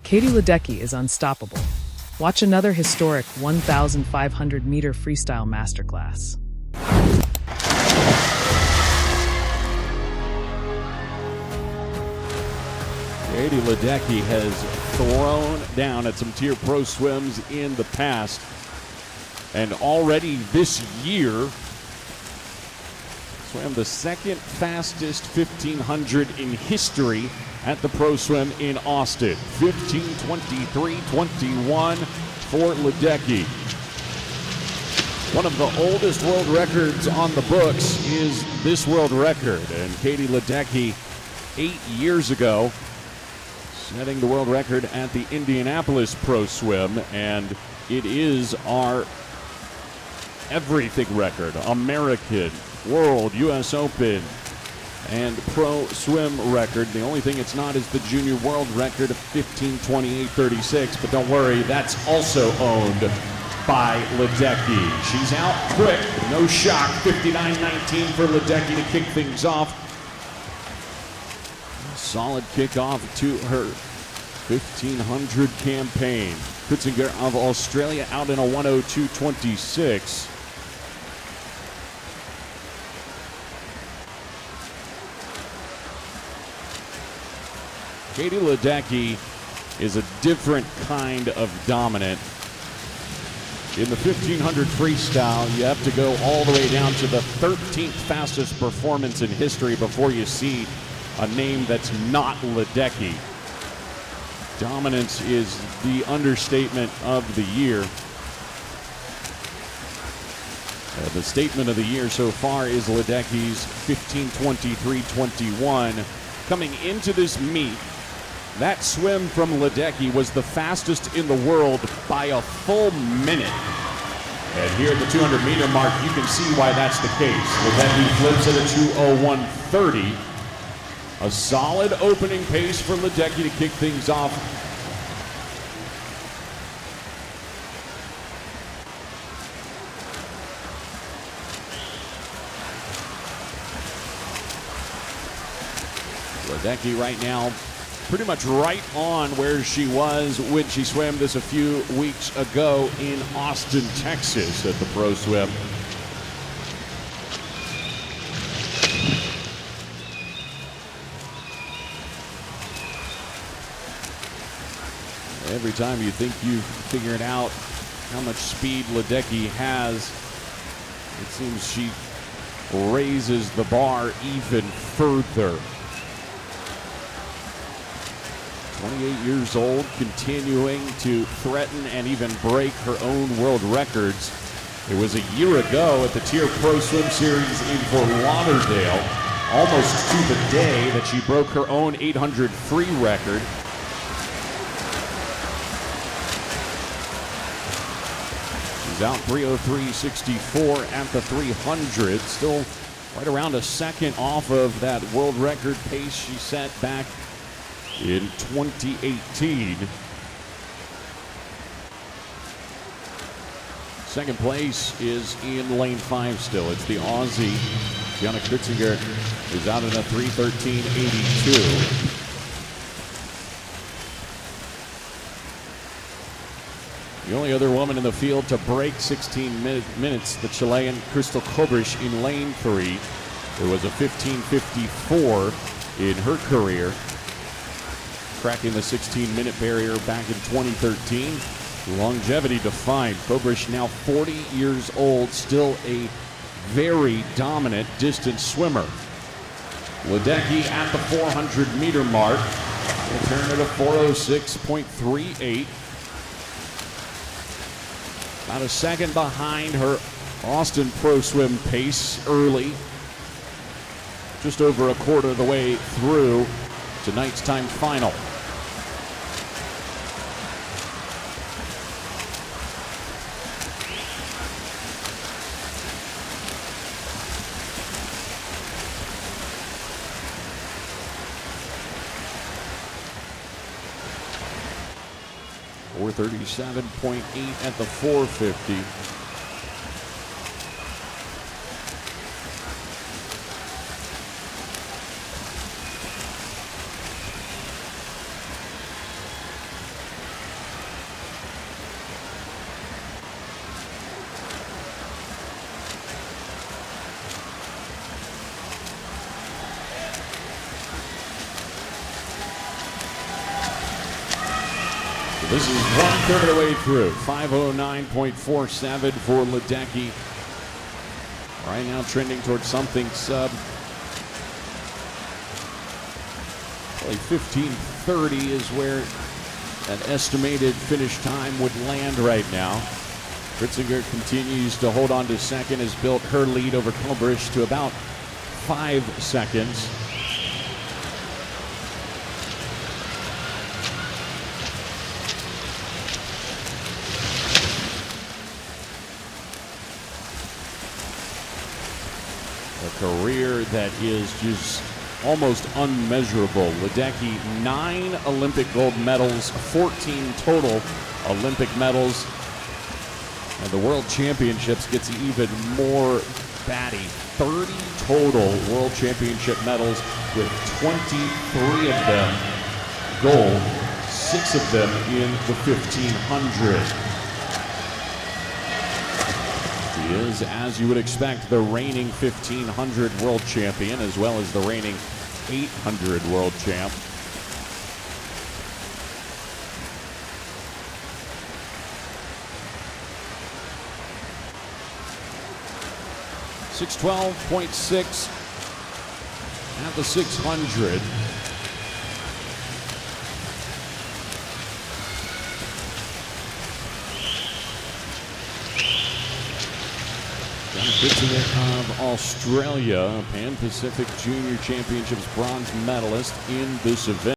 Katie Ledecky is unstoppable. Watch another historic 1500-meter freestyle masterclass. Katie Ledecky has thrown down at some tier pro swims in the past, and already this year swam the second fastest 1500 in history at the pro swim in Austin. 15:23:21 for Ledecky. One of the oldest world records on the books is this world record, and Katie Ledecky 8 years ago setting the world record at the Indianapolis Pro Swim, and it is our everything record: American, World, US Open, and Pro Swim record. The only thing it's not is the junior world record of 15:28:36, but don't worry, that's also owned by Ledecky. She's out quick, no shock. 59:19 for Ledecky to kick things off. Solid kickoff to her 1500 campaign. Kutzinger of Australia out in a 1:02:26. Katie Ledecky is a different kind of dominant. In the 1500 freestyle, you have to go all the way down to the 13th fastest performance in history before you see a name that's not Ledecky. Dominance is the understatement of the year. The statement of the year so far is Ledecky's 15:23:21. Coming into this meet, that swim from Ledecky was the fastest in the world by a full minute. And here at the 200-meter mark, you can see why that's the case. Ledecky flips at a 2:01:30. A solid opening pace for Ledecky to kick things off. Ledecky right now pretty much right on where she was when she swam this a few weeks ago in Austin, Texas at the Pro Swim. Every time you think you've figured out how much speed Ledecky has, it seems she raises the bar even further. 28 years old, continuing to threaten and even break her own world records. It was a year ago at the TYR Pro Swim Series in Fort Lauderdale, almost to the day, that she broke her own 800 free record. She's out 3:03:64 at the 300, still right around a second off of that world record pace she set back in 2018. Second place is in lane 5 still. It's the Aussie, Gianna Kutzinger, who's out in a 3:13:82. The only other woman in the field to break 16 minutes, the Chilean Crystal Kobrish in lane 3. It was a 15:54 in her career, cracking the 16-minute barrier back in 2013. Longevity defined. Kobrish now 40 years old, still a very dominant distance swimmer. Ledecky at the 400-meter mark, will turn at a 4:06:38. About a second behind her Austin Pro Swim pace early. Just over a quarter of the way through tonight's time final. .37.8 at the 450. This is 1/3 of the way through. 5:09.47 for Ledecky. Right now trending towards something sub. Probably 15:30 is where an estimated finish time would land right now. Ritzinger continues to hold on to second, has built her lead over Kulbrich to about 5 seconds. A career that is just almost unmeasurable. Ledecky, 9 Olympic gold medals, 14 total Olympic medals. And the World Championships gets even more batty. 30 total World Championship medals, with 23 of them gold, 6 of them in the 1500. He is, as you would expect, the reigning 1500 world champion, as well as the reigning 800 world champ. .612.6 at the 600. Ritzinger of Australia, Pan Pacific Junior Championships bronze medalist in this event.